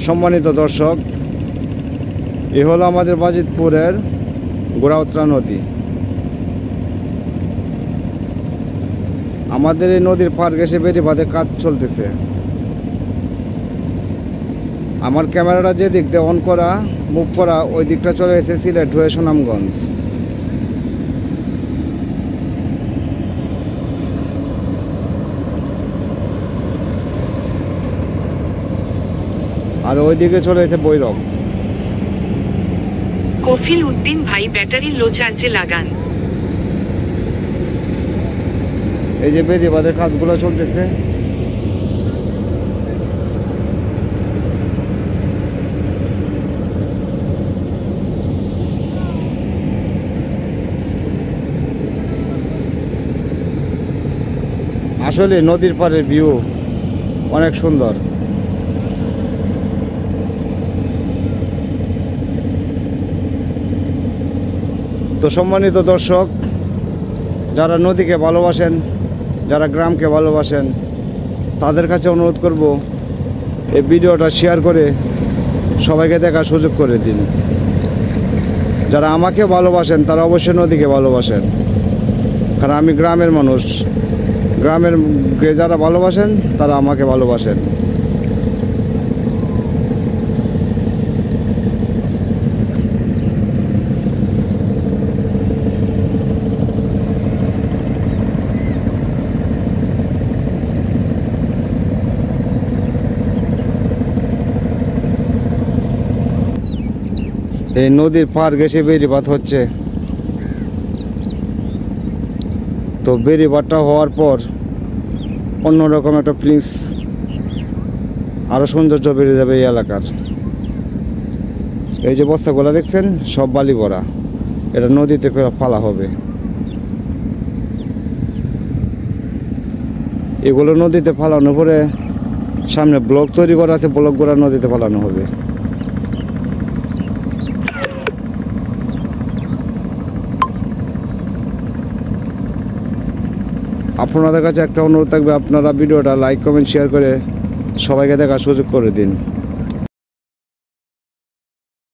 সম্মানিত দর্শক, এ হলো আমাদের বাজিতপুরের গোড়াউত্রা নদী। আমাদের এই নদীর পার ঘেঁষে বেড়িবাঁধে কাজ চলতেছে। আমার ক্যামেরাটা যে দিক দিয়ে অন করা মুভ করা ওই দিকটা চলে গেছে সিলেট হয়ে সুনামগঞ্জ। আর ওইদিকে চলে গেছে বৈরব। কফিল উদ্দিন ভাই ব্যাটারি লো চার্জে লাগান। এই যে বেড়িবাঁধের কাজগুলো চলতেছে। আসলে নদীর পাড়ের ভিউ অনেক সুন্দর। তো সম্মানিত দর্শক, যারা নদীকে ভালোবাসেন, যারা গ্রামকে ভালোবাসেন, তাদের কাছে অনুরোধ করব এই ভিডিওটা শেয়ার করে সবাইকে দেখার সুযোগ করে দিন। যারা আমাকে ভালোবাসেন তারা অবশ্যই নদীকে ভালোবাসেন, কারণ আমি গ্রামের মানুষ। গ্রামের যারা ভালোবাসেন তারা আমাকে ভালোবাসেন। এই নদীর পার ঘেঁষে বেড়িবাঁধ হচ্ছে। তো বেড়িবাঁধটা হওয়ার পর অন্যরকম একটা প্লিজ আরও সৌন্দর্য বেড়ে যাবে এই এলাকার। এই যে বস্তাগুলো দেখছেন সব বালি ভরা, এটা নদীতে ফালা হবে। এগুলো নদীতে ফালানোর পরে সামনে ব্লক তৈরি করা আছে, ব্লকগুলো নদীতে ফালানো হবে। আপনাদের কাছে একটা অনুরোধ থাকবে, আপনারা ভিডিওটা লাইক কমেন্ট শেয়ার করে সবাইকে দেখার সুযোগ করে দিন।